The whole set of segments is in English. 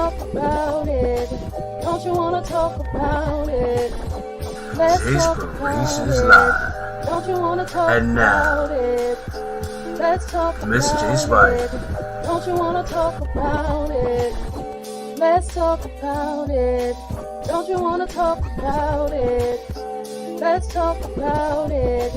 talk about it. Don't you wanna talk about it? Let's talk about Inspirations it. Live. Don't you wanna talk And about now, it? Let's talk Miss J about it. Spider. Don't you wanna talk about it? Let's talk about it. Don't you wanna talk about it? Let's talk about it.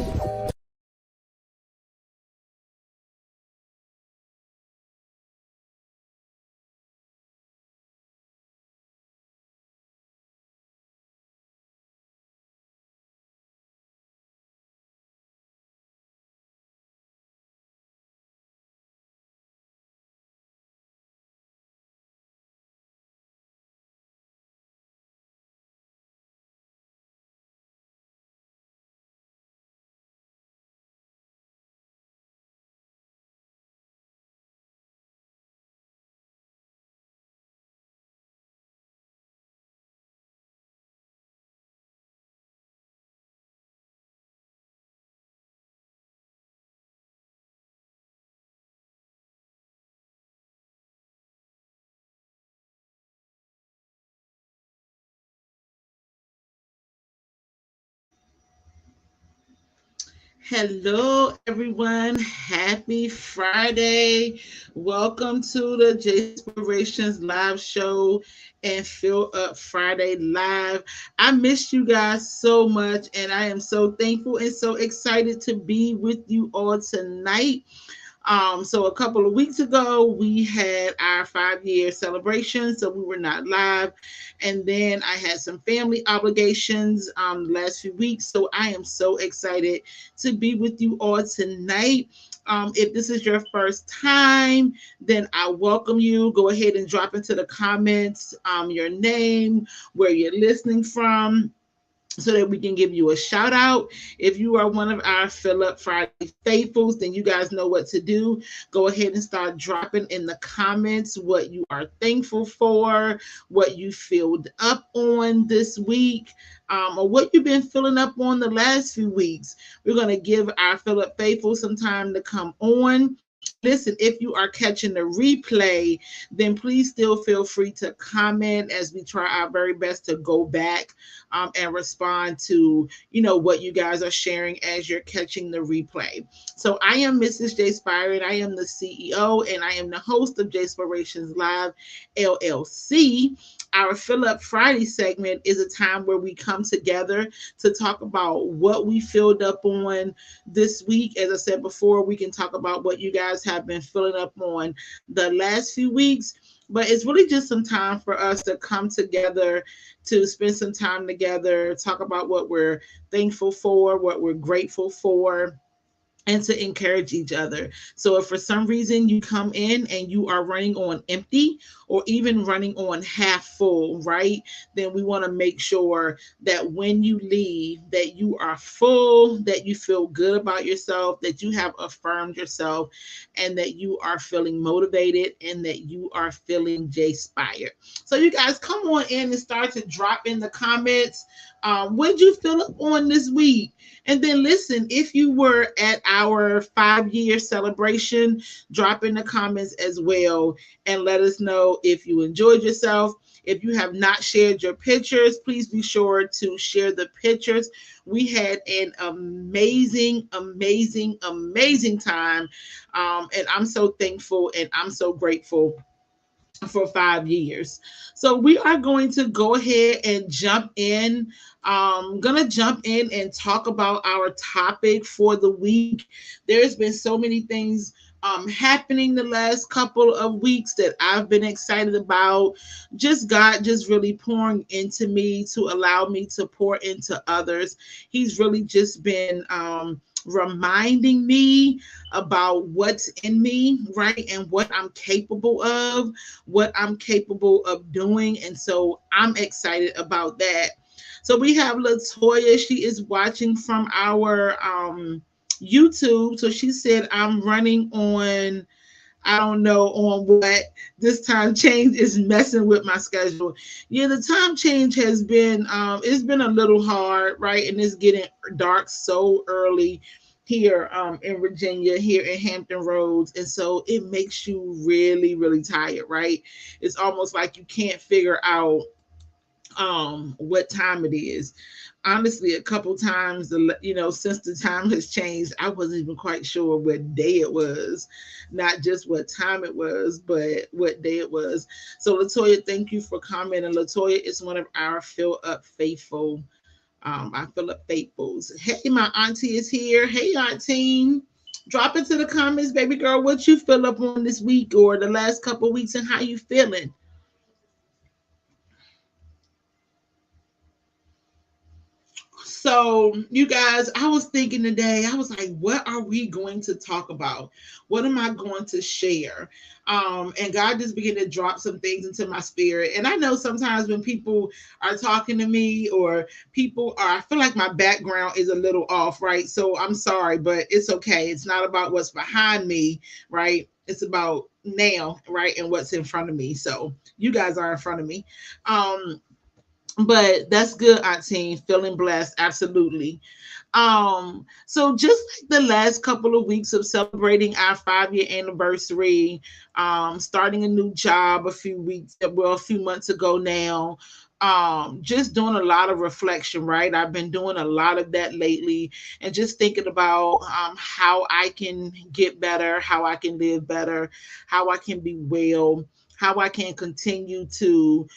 Hello, everyone. Happy Friday. Welcome to the J Inspirations live show and Fill Up Friday live. I missed you guys so much, and I am so thankful and so excited to be with you all tonight. So a couple of weeks ago, we had our 5 year celebration, so we were not live. And then I had some family obligations the last few weeks. So I am so excited to be with you all tonight. If this is your first time, then I welcome you. Go ahead and drop into the comments your name, where you're listening from, so that we can give you a shout out. If you are one of our Fill Up Friday faithfuls, then you guys know what to do. Go ahead and start dropping in the comments what you are thankful for, what you filled up on this week, or what you've been filling up on the last few weeks. We're going to give our Fill Up faithful some time to come on. Listen, if you are catching the replay, then please still feel free to comment as we try our very best to go back and respond to what you guys are sharing as you're catching the replay. So I am Mrs. J Spire, and I am the CEO and I am the host of J Inspirations Live LLC. Our Fill Up Friday segment is a time where we come together to talk about what we filled up on this week. As I said before, we can talk about what you guys have been filling up on the last few weeks, but it's really just some time for us to come together, to spend some time together, talk about what we're thankful for, what we're grateful for, and to encourage each other. So if for some reason you come in and you are running on empty or even running on half full, right? Then we want to make sure that when you leave that you are full, that you feel good about yourself, that you have affirmed yourself, and that you are feeling motivated and that you are feeling J-spired. So you guys come on in and start to drop in the comments. What did you feel up on this week? And then listen, if you were at our 5 year celebration, drop in the comments as well and let us know if you enjoyed yourself. If you have not shared your pictures, please be sure to share the pictures. We had an amazing, amazing, amazing time. And I'm so thankful and I'm so grateful for 5 years. So we are going to go ahead and jump in. Gonna jump in and talk about our topic for the week. There's been so many things happening the last couple of weeks that I've been excited about. Just God just really pouring into me to allow me to pour into others. He's really just been reminding me about what's in me, right? And what I'm capable of, what I'm capable of doing. And so I'm excited about that. So we have Latoya. She is watching from our YouTube. So she said, I'm running on, I don't know on what. This time change is messing with my schedule. Yeah, the time change has been it's been a little hard, right? And it's getting dark so early here in Virginia, here in Hampton Roads. And so it makes you really, really tired, right? It's almost like you can't figure out what time it is. Honestly, a couple times, since the time has changed, I wasn't even quite sure what day it was, not just what time it was, but what day it was. So Latoya, thank you for commenting. Latoya is one of our Fill Up Faithful. I Fill Up Faithfuls. Hey, my auntie is here. Hey, auntie. Drop into the comments, baby girl, what you fill up on this week or the last couple weeks and how you feeling. So, you guys, I was thinking today, I was like, what are we going to talk about? What am I going to share? And God just began to drop some things into my spirit. And I know sometimes when people are talking to me or people are, I feel like my background is a little off, right? So I'm sorry, but it's okay. It's not about what's behind me, right? It's about now, right? And what's in front of me. So you guys are in front of me. Um, but that's good, Auntie. Feeling blessed, absolutely. So just like the last couple of weeks of celebrating our 5 year anniversary, starting a new job a few months ago now. Just doing a lot of reflection, right? I've been doing a lot of that lately and just thinking about how I can get better, how I can live better, how I can be well, how I can continue to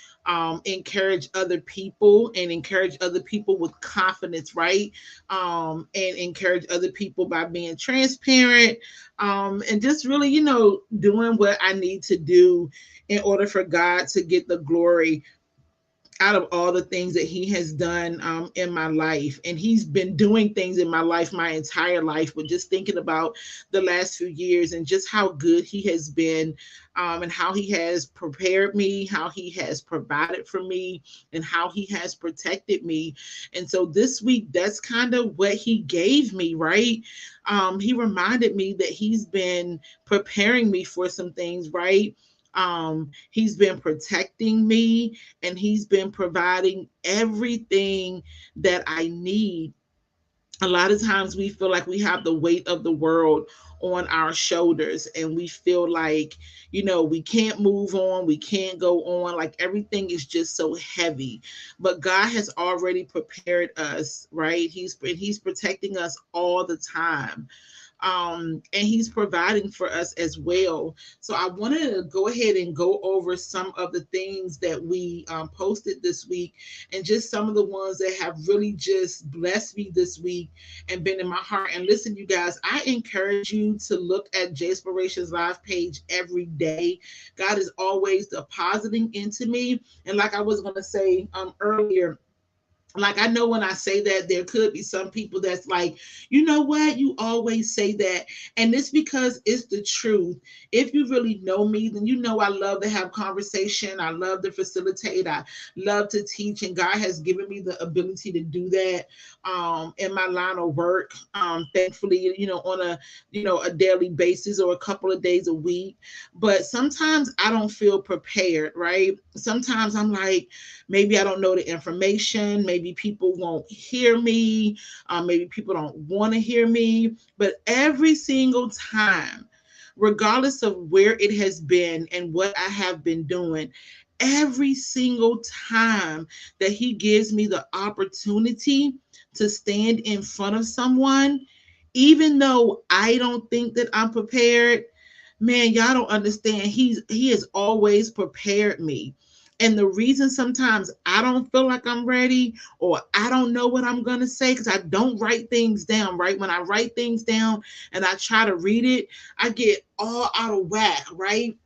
encourage other people and encourage other people with confidence, right? And encourage other people by being transparent, and just really, doing what I need to do in order for God to get the glory out of all the things that he has done in my life. And he's been doing things in my life my entire life, but just thinking about the last few years and just how good he has been, and how he has prepared me, how he has provided for me, and how he has protected me. And so this week, that's kind of what he gave me, right? He reminded me that he's been preparing me for some things, right? He's been protecting me and he's been providing everything that I need. A lot of times we feel like we have the weight of the world on our shoulders and we feel like, we can't move on, we can't go on, like everything is just so heavy. But God has already prepared us, right? He's protecting us all the time, and he's providing for us as well. So I wanted to go ahead and go over some of the things that we posted this week, and just some of the ones that have really just blessed me this week and been in my heart. And listen, you guys, I encourage you to look at Jspiration's live page every day. God is always depositing into me. And like I was going to say earlier, like I know when I say that there could be some people that's like, you know what, you always say that, and it's because it's the truth. If you really know me, then you know I love to have conversation, I love to facilitate, I love to teach, and God has given me the ability to do that in my line of work, thankfully, on a daily basis or a couple of days a week. But sometimes I don't feel prepared, right? Sometimes I'm like, maybe I don't know the information. Maybe people won't hear me. Maybe people don't want to hear me. But every single time, regardless of where it has been and what I have been doing, every single time that he gives me the opportunity to stand in front of someone, even though I don't think that I'm prepared, man, y'all don't understand. He has always prepared me. And the reason sometimes I don't feel like I'm ready or I don't know what I'm going to say because I don't write things down, right? When I write things down and I try to read it, I get all out of whack, right?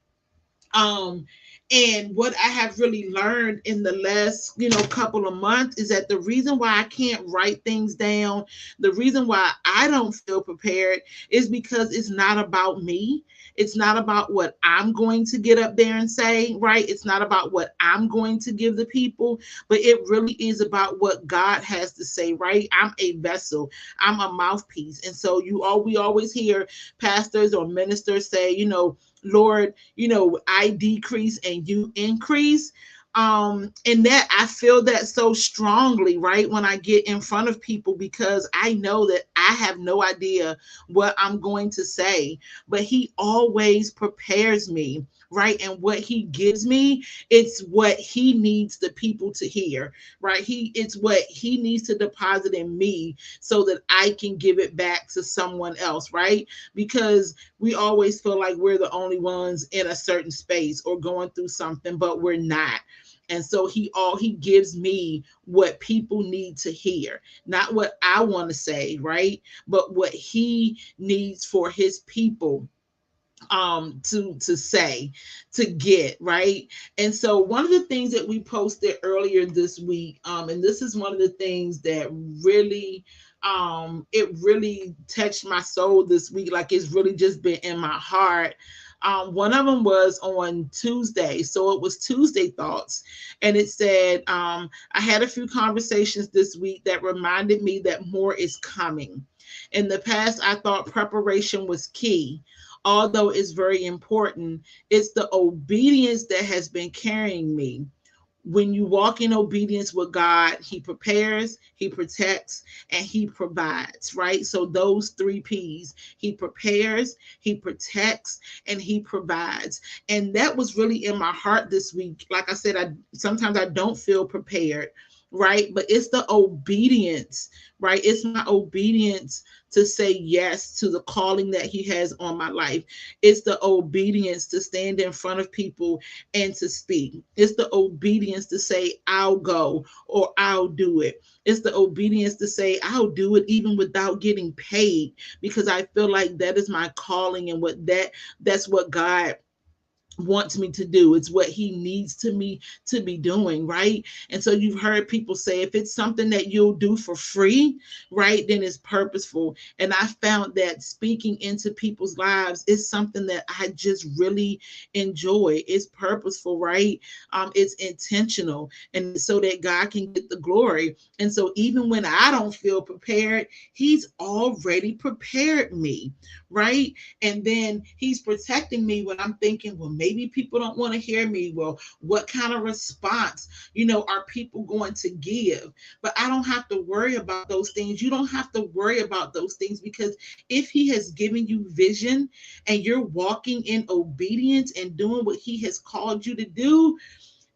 Um, and what I have really learned in the last, couple of months is that the reason why I can't write things down, the reason why I don't feel prepared is because it's not about me. It's not about what I'm going to get up there and say, right? It's not about what I'm going to give the people, but it really is about what God has to say, right? I'm a vessel. I'm a mouthpiece. And so we always hear pastors or ministers say, Lord, I decrease and you increase. And that I feel that so strongly, right, when I get in front of people, because I know that I have no idea what I'm going to say, but he always prepares me, right? And what he gives me, it's what he needs the people to hear, right? It's what he needs to deposit in me so that I can give it back to someone else, right? Because we always feel like we're the only ones in a certain space or going through something, but we're not. And so he gives me what people need to hear, not what I want to say, right? But what he needs for his people to say, to get, right? And so one of the things that we posted earlier this week, and this is one of the things that really it really touched my soul this week, like it's really just been in my heart. One of them was on Tuesday, so it was Tuesday thoughts, and it said, I had a few conversations this week that reminded me that more is coming. In the past, I thought preparation was key. Although it's very important, it's the obedience that has been carrying me. When you walk in obedience with God, he prepares, he protects, and he provides, right? So those three P's: he prepares, he protects, and he provides. And that was really in my heart this week. Like I said, I sometimes I don't feel prepared, right? But it's the obedience, right? It's my obedience to say yes to the calling that he has on my life. It's the obedience to stand in front of people and to speak. It's the obedience to say, I'll go or I'll do it. It's the obedience to say, I'll do it even without getting paid, because I feel like that is my calling, and that's what God wants me to do. It's what he needs to me to be doing, right? And so you've heard people say, if it's something that you'll do for free, right, then it's purposeful. And I found that speaking into people's lives is something that I just really enjoy. It's purposeful, right? It's intentional, and so that God can get the glory. And so even when I don't feel prepared, he's already prepared me, right? And then he's protecting me when I'm thinking, well, maybe people don't want to hear me. Well, what kind of response, are people going to give? But I don't have to worry about those things. You don't have to worry about those things, because if he has given you vision and you're walking in obedience and doing what he has called you to do,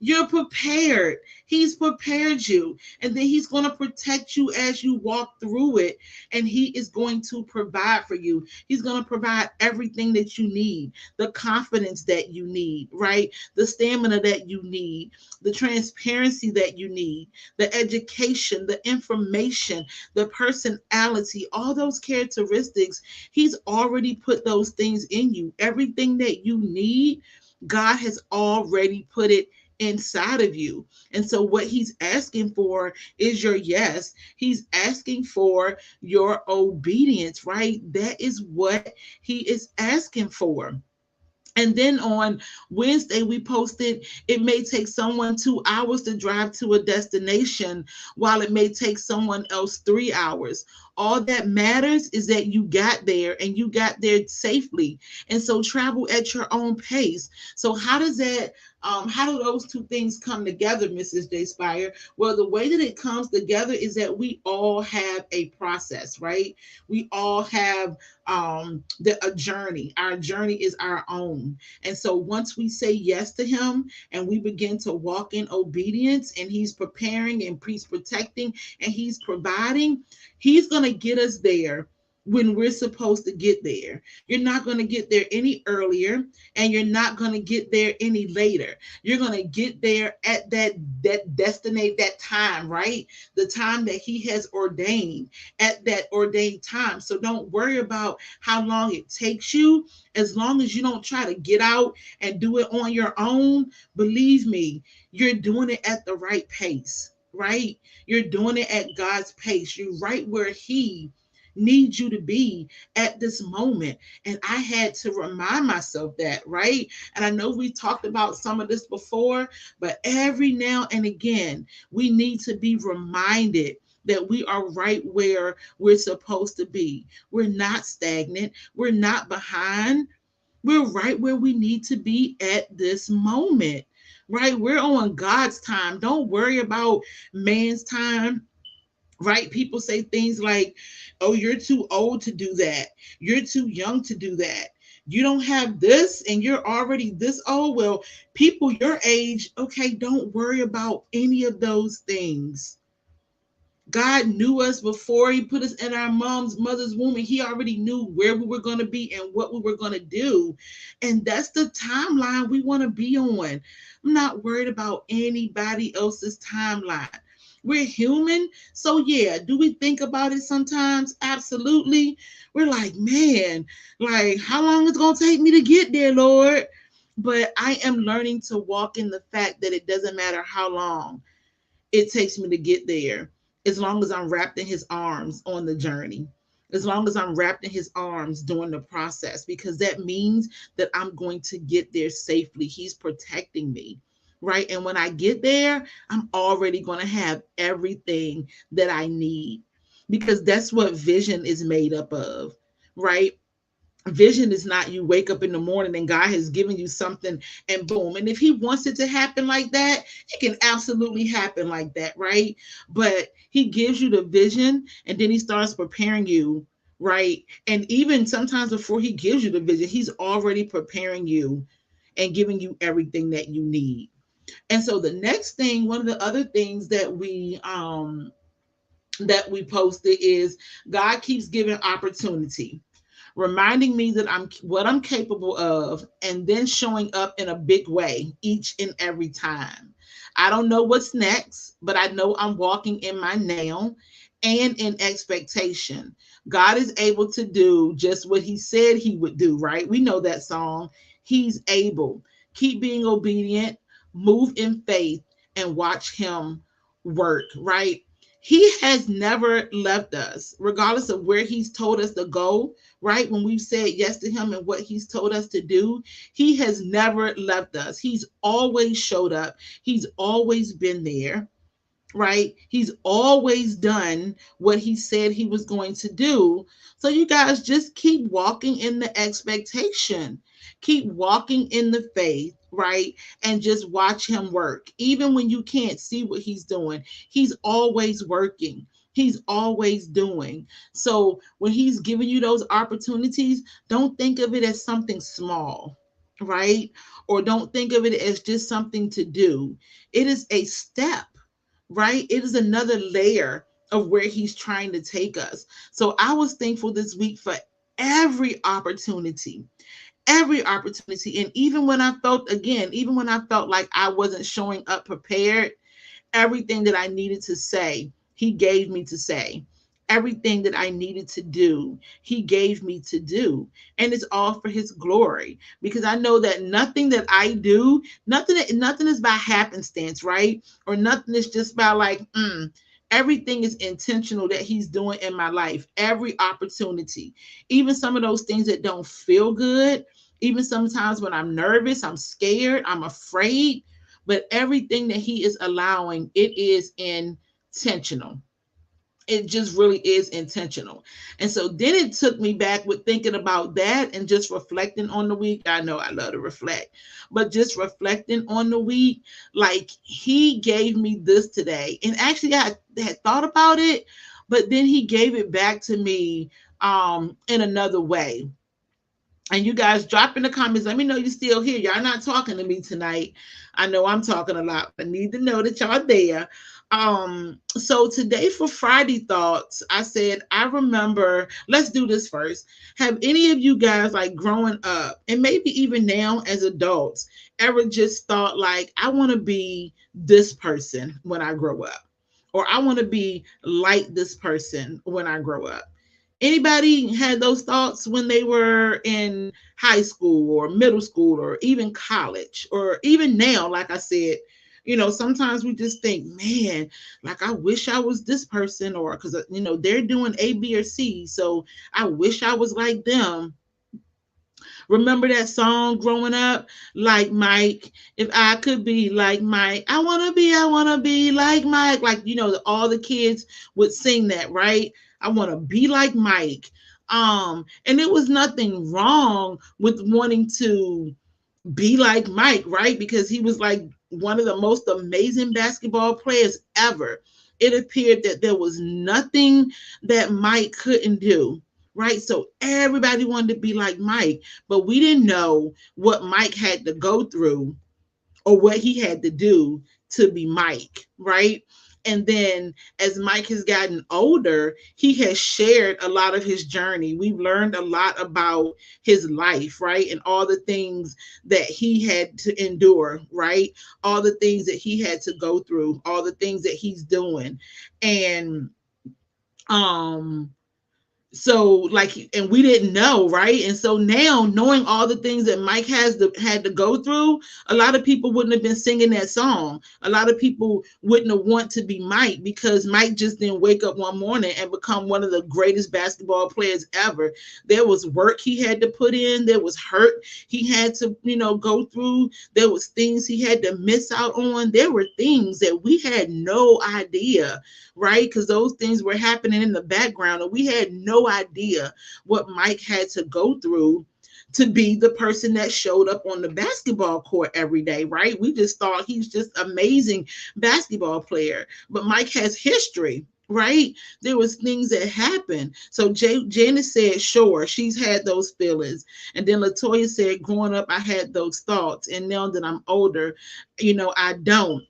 you're prepared. He's prepared you. And then he's going to protect you as you walk through it. And he is going to provide for you. He's going to provide everything that you need, the confidence that you need, right? The stamina that you need, the transparency that you need, the education, the information, the personality, all those characteristics. He's already put those things in you. Everything that you need, God has already put it inside of you. And so what he's asking for is your yes. He's asking for your obedience, right? That is what he is asking for. And then on Wednesday, we posted, it may take someone 2 hours to drive to a destination, while it may take someone else 3 hours. All that matters is that you got there, and you got there safely. And so travel at your own pace. So how do those two things come together, Mrs. J. Spire? Well, the way that it comes together is that we all have a process, right? We all have a journey. Our journey is our own. And so once we say yes to him and we begin to walk in obedience, and he's preparing and he's protecting and he's providing, he's going to get us there when we're supposed to get there. You're not going to get there any earlier, and you're not going to get there any later. You're going to get there at that destinate that time, right? The time that he has ordained, at that ordained time. So don't worry about how long it takes you. As long as you don't try to get out and do it on your own, believe me, you're doing it at the right pace, right? You're doing it at God's pace. You're right where he needs you to be at this moment. And I had to remind myself that, right? And I know we talked about some of this before, but every now and again, we need to be reminded that we are right where we're supposed to be. We're not stagnant. We're not behind. We're right where we need to be at this moment. right? We're on God's time. Don't worry about man's time, right? People say things like, oh, you're too old to do that. You're too young to do that. You don't have this and you're already this old. Well, people your age, okay, don't worry about any of those things. God knew us before he put us in our mom's mother's womb, and he already knew where we were going to be and what we were going to do. And that's the timeline we want to be on. I'm not worried about anybody else's timeline. We're human. So, yeah, do we think about it sometimes? Absolutely. We're like, man, like, how long is it going to take me to get there, Lord? But I am learning to walk in the fact that it doesn't matter how long it takes me to get there, as long as I'm wrapped in his arms on the journey, as long as I'm wrapped in his arms during the process, because that means that I'm going to get there safely. He's protecting me, right? And when I get there, I'm already going to have everything that I need, because that's what vision is made up of, right? Vision is not you wake up in the morning and God has given you something and boom. And if he wants it to happen like that, it can absolutely happen like that, right? But he gives you the vision and then he starts preparing you, right? And even sometimes before he gives you the vision, he's already preparing you and giving you everything that you need. And so the next thing, one of the other things that we posted is God keeps giving opportunity, reminding me that I'm what I'm capable of, and then showing up in a big way each and every time. I don't know what's next, but I know I'm walking in my now and in expectation. God is able to do just what he said he would do, right? We know that song. He's able. Keep being obedient, move in faith, and watch him work, right? He has never left us, regardless of where he's told us to go, right? When we've said yes to him and what he's told us to do, he has never left us. He's always showed up. He's always been there, right? He's always done what he said he was going to do. So you guys just keep walking in the expectation, keep walking in the faith, right? And just watch him work. Even when you can't see what he's doing, he's always working. He's always doing. So when he's giving you those opportunities, don't think of it as something small, right? Or don't think of it as just something to do. It is a step, right? It is another layer of where he's trying to take us. So I was thankful this week for every opportunity, every opportunity. And even when I felt, again, even when I felt like I wasn't showing up prepared, everything that I needed to say, he gave me to say. Everything that I needed to do, he gave me to do. And it's all for his glory. Because I know that nothing that I do, nothing is by happenstance, right? Or nothing is just by like, everything is intentional that he's doing in my life. Every opportunity, even some of those things that don't feel good, even sometimes when I'm nervous, I'm scared, I'm afraid, but everything that he is allowing, it is intentional. It just really is intentional. And so then it took me back with thinking about that and just reflecting on the week. I know I love to reflect, but just reflecting on the week, like he gave me this today. And actually I had thought about it, but then he gave it back to me in another way. And you guys drop in the comments. Let me know you're still here. Y'all not talking to me tonight. I know I'm talking a lot. I need to know that y'all there. So today for Friday thoughts, I said, I remember, let's do this first. Have any of you guys like growing up and maybe even now as adults ever just thought like, I want to be this person when I grow up? Or I want to be like this person when I grow up? Anybody had those thoughts when they were in high school or middle school or even college or even now? Like I said, sometimes we just think, man, like I wish I was this person, or because they're doing A, B, or C, so I wish I was like them. Remember that song growing up? Like Mike, if I could be like Mike, I wanna be like Mike. Like, all the kids would sing that, right? I want to be like Mike. And it was nothing wrong with wanting to be like Mike, right? Because he was like one of the most amazing basketball players ever. It appeared that there was nothing that Mike couldn't do. Right. So everybody wanted to be like Mike, but we didn't know what Mike had to go through or what he had to do to be Mike, right? And then as Mike has gotten older, he has shared a lot of his journey. We've learned a lot about his life, right? And all the things that he had to endure, right? All the things that he had to go through, all the things that he's doing. And um so like, and we didn't know, right? And so now knowing all the things that Mike had to go through, a lot of people wouldn't have been singing that song. A lot of people wouldn't have want to be Mike, because Mike just didn't wake up one morning and become one of the greatest basketball players ever. There was work he had to put in, there was hurt he had to, go through, there was things he had to miss out on, there were things that we had no idea, right? Because those things were happening in the background, and we had no idea what Mike had to go through to be the person that showed up on the basketball court every day, right? We just thought he's just amazing basketball player, but Mike has history. Right, there was things that happened. So Janice said, "Sure, she's had those feelings," and then Latoya said, "Growing up, I had those thoughts, and now that I'm older, I don't."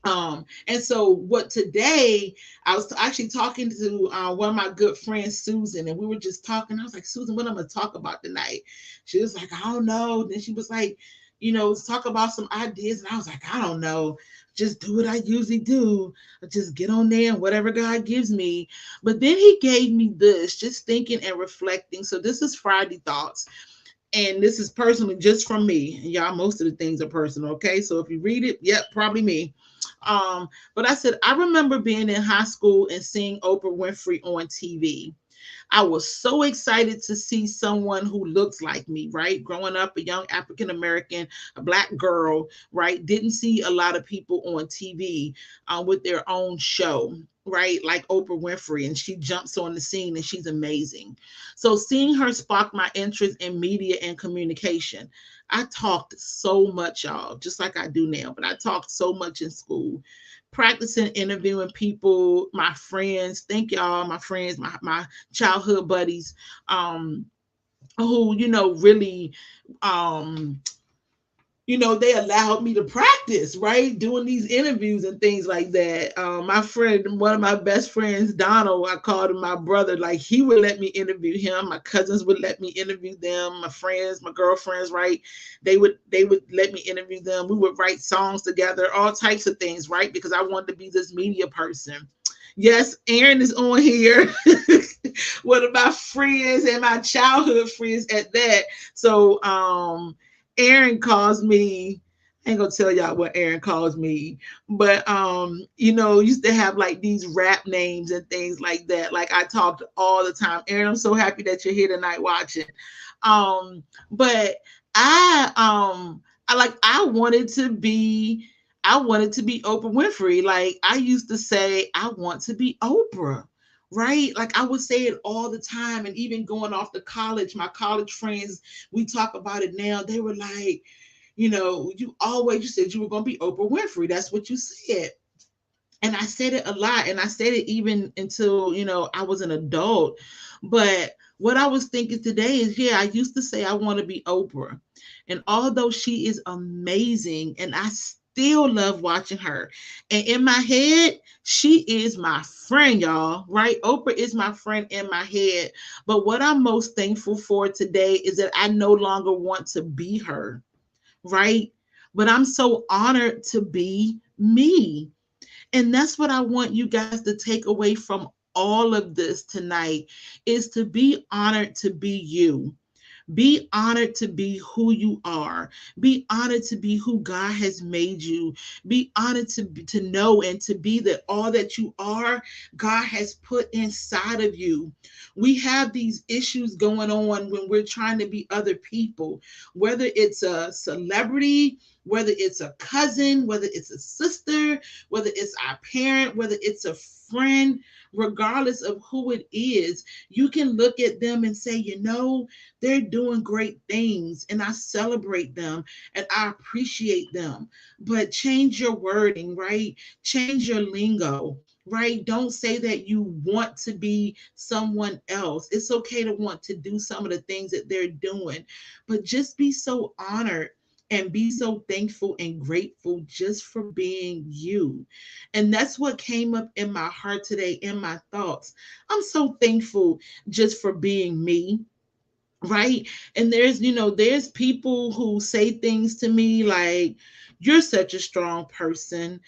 And so what today, I was actually talking to one of my good friends, Susan, and we were just talking. I was like, "Susan, what I'm gonna talk about tonight?" She was like, "I don't know." Then she was like, let's talk about some ideas. And I was like, "I don't know. Just do what I usually do. Just get on there and whatever God gives me." But then he gave me this, just thinking and reflecting. So this is Friday Thoughts. And this is personally just from me. And y'all, most of the things are personal. Okay. So if you read it, yep, probably me. But I said, I remember being in high school and seeing Oprah Winfrey on TV. I was so excited to see someone who looks like me, right? Growing up, a young African American, a Black girl, right? Didn't see a lot of people on TV with their own show, right? Like Oprah Winfrey, and she jumps on the scene and she's amazing. So seeing her sparked my interest in media and communication. I talked so much, y'all, just like I do now, but I talked so much in school, practicing interviewing people, my friends. Thank y'all, my friends, my childhood buddies, who, really, they allowed me to practice, right? Doing these interviews and things like that. My friend, one of my best friends, Donald, I called him my brother. Like, he would let me interview him. My cousins would let me interview them. My friends, my girlfriends, right? They would let me interview them. We would write songs together, all types of things, right? Because I wanted to be this media person. Yes, Aaron is on here. One of my friends and my childhood friends at that. So Aaron calls me. I ain't gonna tell y'all what Aaron calls me, but used to have like these rap names and things like that. Like, I talked all the time. Aaron, I'm so happy that you're here tonight watching. But I wanted to be Oprah Winfrey. Like, I used to say, I want to be Oprah. Right? Like, I would say it all the time. And even going off to college, my college friends, we talk about it now. They were like, you said you were going to be Oprah Winfrey. That's what you said. And I said it a lot. And I said it even until, I was an adult. But what I was thinking today is, yeah, I used to say I want to be Oprah. And although she is amazing, and I still love watching her, and in my head, she is my friend, y'all, right? Oprah is my friend in my head. But what I'm most thankful for today is that I no longer want to be her, right? But I'm so honored to be me. And that's what I want you guys to take away from all of this tonight, is to be honored to be you. Be honored to be who you are. Be honored to be who God has made you. Be honored to know and to be that all that you are, God has put inside of you. We have these issues going on when we're trying to be other people, whether it's a celebrity, whether it's a cousin, whether it's a sister, whether it's our parent, whether it's a friend, regardless of who it is. You can look at them and say, they're doing great things and I celebrate them and I appreciate them. But change your wording, right? Change your lingo, right? Don't say that you want to be someone else. It's okay to want to do some of the things that they're doing, but just be so honored and be so thankful and grateful just for being you. And that's what came up in my heart today, in my thoughts. I'm so thankful just for being me, right? And there's people who say things to me like, you're such a strong person,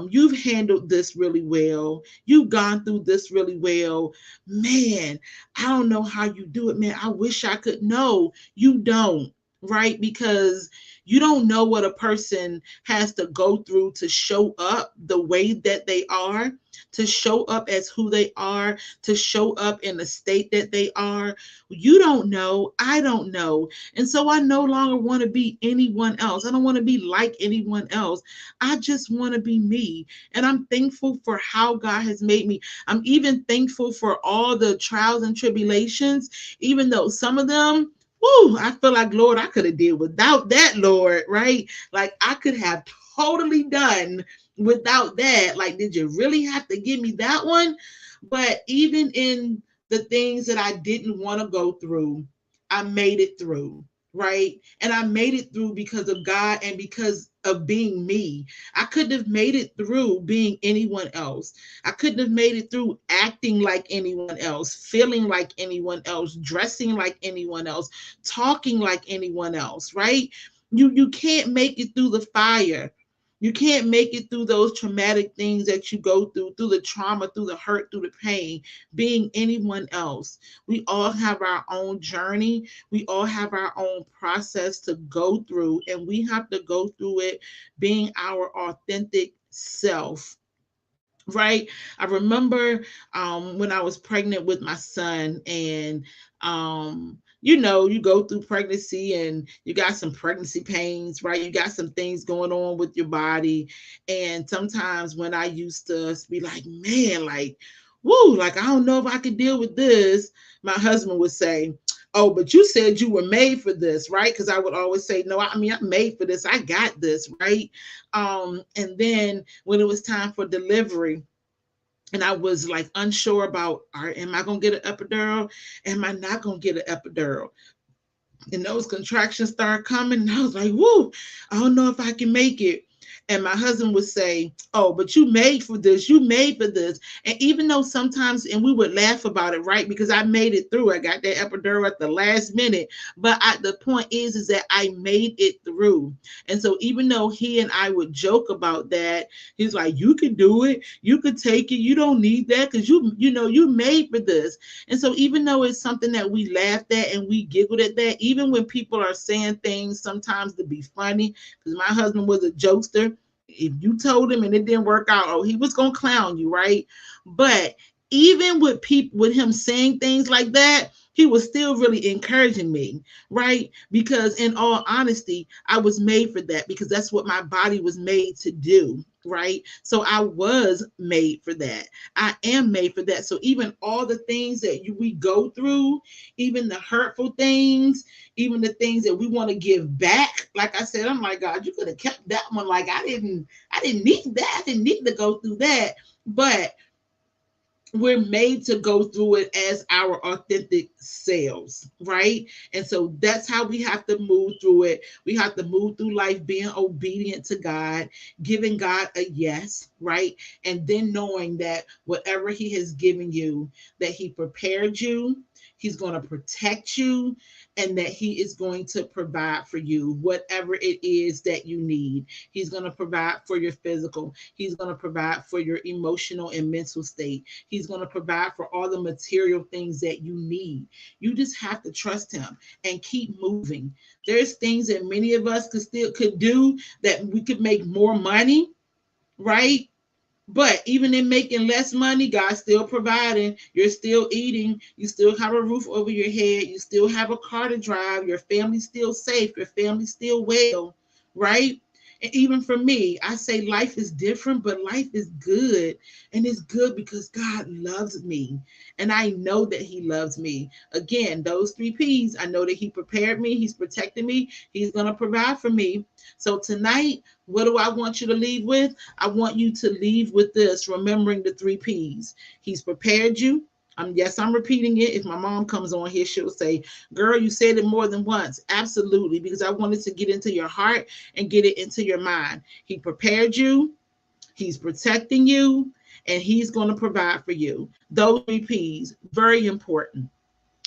you've handled this really well, you've gone through this really well, man, I don't know how you do it, man, I wish I could. No, you don't, right? Because you don't know what a person has to go through to show up the way that they are, to show up as who they are, to show up in the state that they are. You don't know. I don't know. And so I no longer want to be anyone else. I don't want to be like anyone else. I just want to be me. And I'm thankful for how God has made me. I'm even thankful for all the trials and tribulations, even though some of them, whoo, I feel like, Lord, I could have did without that, Lord, right? Like I could have totally done without that. Like, did you really have to give me that one? But even in the things that I didn't want to go through, I made it through, right? And I made it through because of God and because of being me. I couldn't have made it through being anyone else. I couldn't have made it through acting like anyone else, feeling like anyone else, dressing like anyone else, talking like anyone else, right? You can't make it through the fire. You can't make it through those traumatic things that you go through the trauma, through the hurt, through the pain, being anyone else. We all have our own journey. We all have our own process to go through, and we have to go through it being our authentic self, right? I remember when I was pregnant with my son, and you go through pregnancy and you got some pregnancy pains, right? You got some things going on with your body. And sometimes when I used to be like, man, like, woo, like I don't know if I could deal with this, my husband would say, oh, but you said you were made for this, right? Because I would always say, no, I mean, I'm made for this. I got this, right? And then when it was time for delivery, and I was like unsure about, all right, am I gonna get an epidural? Am I not gonna get an epidural? And those contractions started coming, and I was like, whoo, I don't know if I can make it. And my husband would say, oh, but you made for this, you made for this. And even though sometimes, and we would laugh about it, right? Because I made it through. I got that epidural at the last minute. But the point is that I made it through. And so even though he and I would joke about that, he's like, you can do it. You could take it. You don't need that because you made for this. And so even though it's something that we laughed at and we giggled at that, even when people are saying things sometimes to be funny, because my husband was a jokester. If you told him and it didn't work out, oh, he was gonna clown you, right? But even with people, with him saying things like that, he was still really encouraging me, right? Because in all honesty, I was made for that because that's what my body was made to do, right? So I was made for that. I am made for that. So even all the things that we go through, even the hurtful things, even the things that we want to give back, like I said, I'm like, God, you could have kept that one. Like I didn't need that. I didn't need to go through that. But we're made to go through it as our authentic selves, right? And so that's how we have to move through it. We have to move through life being obedient to God, giving God a yes, right? And then knowing that whatever He has given you, that He prepared you, He's going to protect you, and that He is going to provide for you whatever it is that you need. He's going to provide for your physical. He's going to provide for your emotional and mental state. He's going to provide for all the material things that you need. You just have to trust Him and keep moving. There's things that many of us could do that we could make more money, right? But even in making less money, God's still providing. You're still eating. You still have a roof over your head. You still have a car to drive. Your family's still safe. Your family's still well, right? And even for me, I say life is different, but life is good. And it's good because God loves me. And I know that He loves me. Again, those three P's, I know that He prepared me, He's protected me, He's going to provide for me. So tonight, what do I want you to leave with? I want you to leave with this, remembering the three P's. He's prepared you. Yes, I'm repeating it. If my mom comes on here, she'll say, girl, you said it more than once. Absolutely, because I wanted to get into your heart and get it into your mind. He prepared you, He's protecting you, and He's going to provide for you. Those three P's, very important.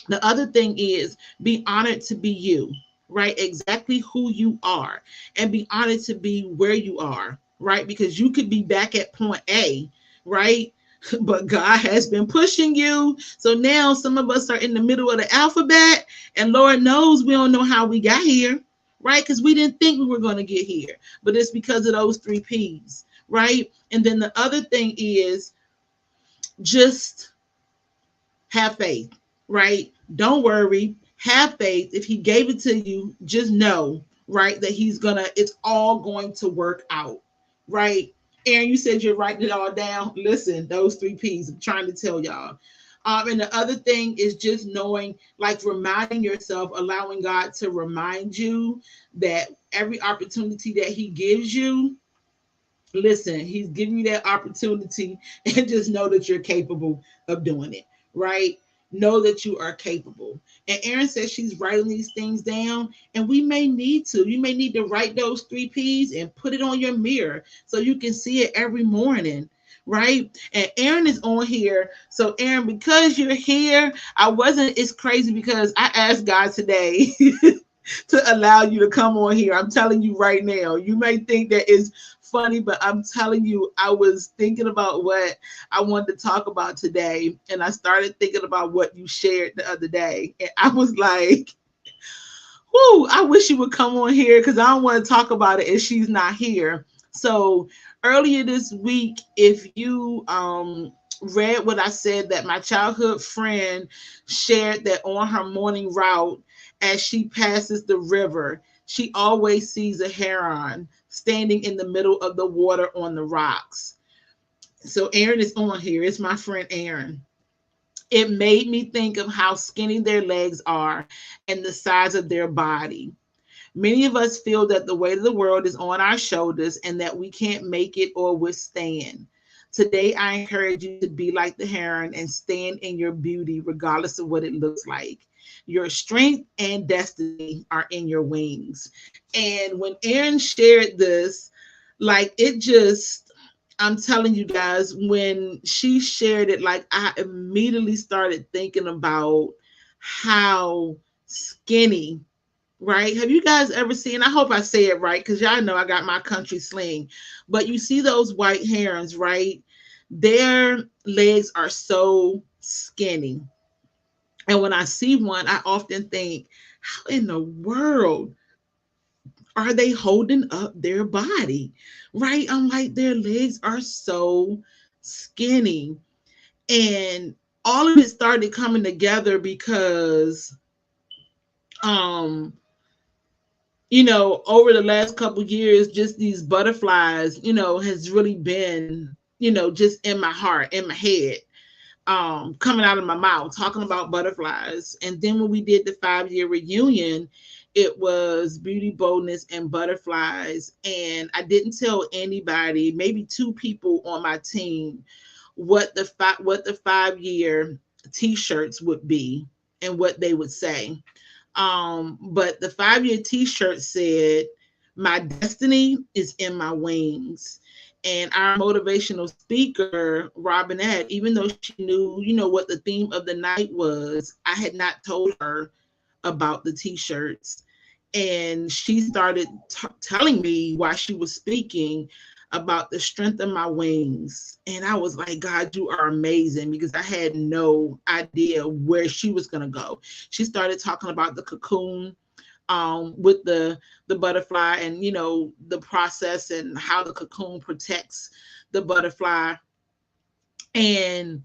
The other thing is be honored to be you, right? Exactly who you are, and be honored to be where you are, right? Because you could be back at point A, right? But God has been pushing you. So now some of us are in the middle of the alphabet, and Lord knows we don't know how we got here, right? Because we didn't think we were going to get here, but it's because of those three P's, right? And then the other thing is just have faith, right? Don't worry. Have faith. If He gave it to you, just know, right, that it's all going to work out, right? Aaron, you said you're writing it all down. Listen, those three P's, I'm trying to tell y'all. And the other thing is just knowing, like reminding yourself, allowing God to remind you that every opportunity that He gives you, listen, He's giving you that opportunity, and just know that you're capable of doing it, right? Know that you are capable. And Erin says she's writing these things down, and we may need to. You may need to write those three P's and put it on your mirror so you can see it every morning, right? And Erin is on here. So Erin, because you're here, it's crazy because I asked God today to allow you to come on here. I'm telling you right now, you may think that is funny, but I'm telling you, I was thinking about what I wanted to talk about today, and I started thinking about what you shared the other day, and I was like, whoo, I wish you would come on here because I don't want to talk about it if she's not here. So earlier this week, if you read what I said, that my childhood friend shared that on her morning route, as she passes the river, she always sees a heron standing in the middle of the water on the rocks. So Aaron is on here. It's my friend Aaron. It made me think of how skinny their legs are and the size of their body. Many of us feel that the weight of the world is on our shoulders and that we can't make it or withstand. Today, I encourage you to be like the heron and stand in your beauty, regardless of what it looks like. Your strength and destiny are in your wings. And when Erin shared this, like it just, I'm telling you guys, when she shared it, like I immediately started thinking about how skinny, right? Have you guys ever seen? I hope I say it right because y'all know I got my country sling. But you see those white herons, right? Their legs are so skinny. And when I see one, I often think, how in the world are they holding up their body? Right? I'm like, their legs are so skinny. And all of it started coming together because um over the last couple years, just these butterflies, has really been, just in my heart, in my head, coming out of my mouth, talking about butterflies. And then when we did the 5-year reunion, it was beauty, boldness, and butterflies. And I didn't tell anybody, maybe two people on my team, what the 5-year t-shirts would be and what they would say. But the 5-year t-shirt said, my destiny is in my wings. And our motivational speaker, Robinette, even though she knew, what the theme of the night was, I had not told her about the t-shirts. And she started telling me while she was speaking about the strength of my wings. And I was like, God, you are amazing, because I had no idea where she was going to go. She started talking about the cocoon, with the butterfly, and the process and how the cocoon protects the butterfly. And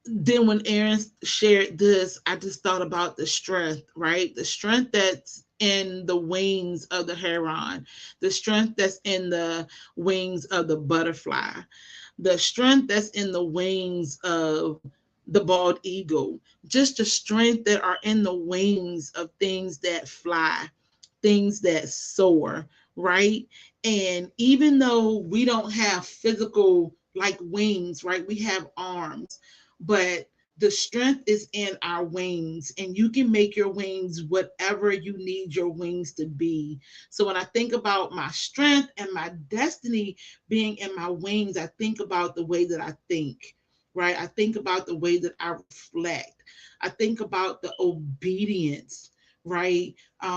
then when Erin shared this, I just thought about the strength, right? The strength that's in the wings of the heron, the strength that's in the wings of the butterfly, the strength that's in the wings of the bald eagle, just the strength that are in the wings of things that fly, things that soar, right? And even though we don't have physical like wings, right? We have arms, but the strength is in our wings, and you can make your wings whatever you need your wings to be. So when I think about my strength and my destiny being in my wings, I think about the way that I think, right? I think about the way that I reflect. I think about the obedience, right?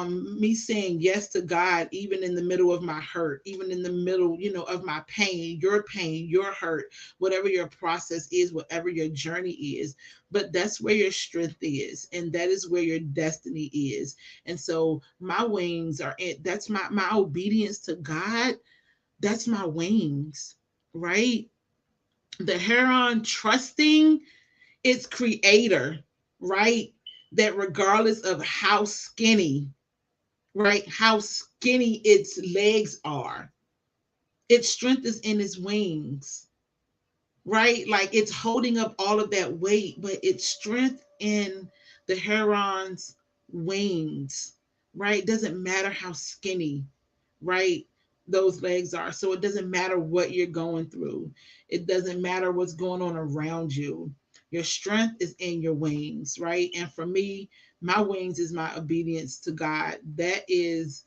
Me saying yes to God, even in the middle of my hurt, even in the middle, of my pain, your hurt, whatever your process is, whatever your journey is. But that's where your strength is, and that is where your destiny is. And so my wings are in, that's my obedience to God. That's my wings, right? The heron trusting its creator, right? That regardless of how skinny, right? How skinny its legs are. Its strength is in its wings, right? Like it's holding up all of that weight, but its strength in the heron's wings, right? Doesn't matter how skinny, right? Those legs are. So it doesn't matter what you're going through. It doesn't matter what's going on around you. Your strength is in your wings, right? And for me, my wings is my obedience to God. That is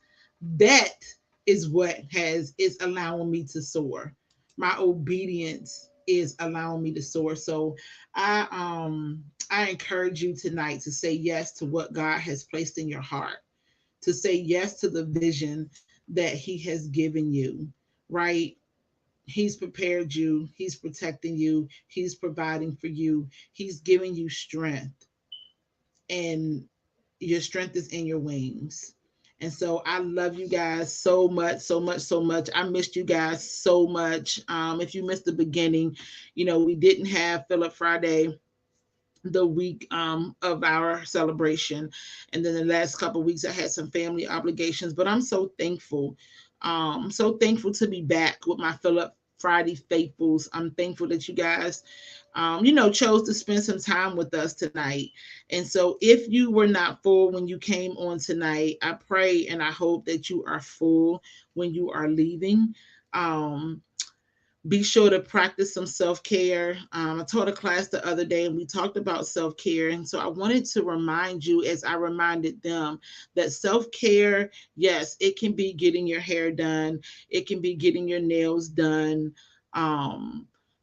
what has is allowing me to soar. My obedience is allowing me to soar. So I encourage you tonight to say yes to what God has placed in your heart, to say yes to the vision that He has given you, right? He's prepared you, He's protecting you, He's providing for you, He's giving you strength, and your strength is in your wings. And so I love you guys so much, so much, so much. I missed you guys so much. If you missed the beginning, we didn't have Philip Friday the week of our celebration, and then the last couple of weeks I had some family obligations, but I'm so thankful, so thankful to be back with my Philip Friday faithfuls. I'm thankful that you guys chose to spend some time with us tonight. And so if you were not full when you came on tonight, I pray and I hope that you are full when you are leaving. um be sure to practice some self care. I taught a class the other day and we talked about self care. And so I wanted to remind you, as I reminded them, that self care, yes, it can be getting your hair done, it can be getting your nails done.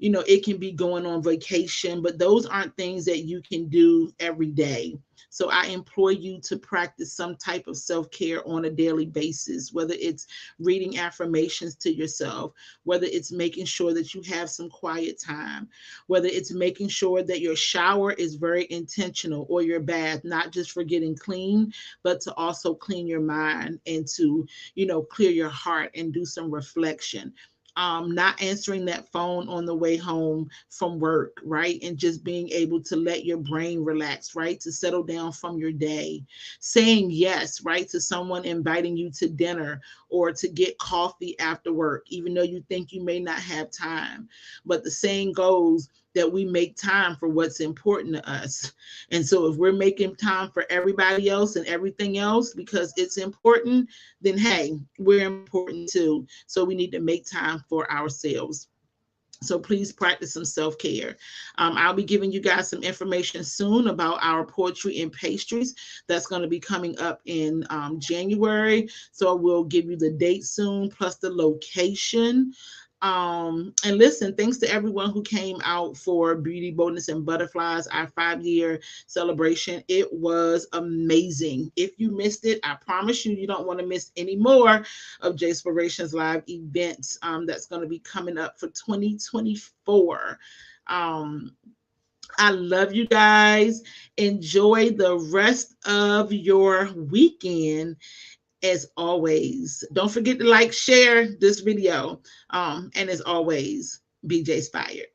It can be going on vacation, but those aren't things that you can do every day. So I implore you to practice some type of self care on a daily basis, whether it's reading affirmations to yourself, whether it's making sure that you have some quiet time, whether it's making sure that your shower is very intentional, or your bath, not just for getting clean, but to also clean your mind and to, clear your heart and do some reflection. Not answering that phone on the way home from work, right? And just being able to let your brain relax, right? To settle down from your day. Saying yes, right? To someone inviting you to dinner or to get coffee after work, even though you think you may not have time. But the saying goes that we make time for what's important to us. And so if we're making time for everybody else and everything else because it's important, then hey, we're important too. So we need to make time for ourselves. So please practice some self care. I'll be giving you guys some information soon about our poetry and pastries that's going to be coming up in January. So I will give you the date soon, plus the location. And listen, thanks to everyone who came out for Beauty, Boldness, and Butterflies, our 5-year celebration. It was amazing. If you missed it, I promise you, you don't want to miss any more of J Inspirations live events that's going to be coming up for 2024. Um, I love you guys. Enjoy the rest of your weekend. As always, don't forget to like, share this video. And as always, be J Inspired.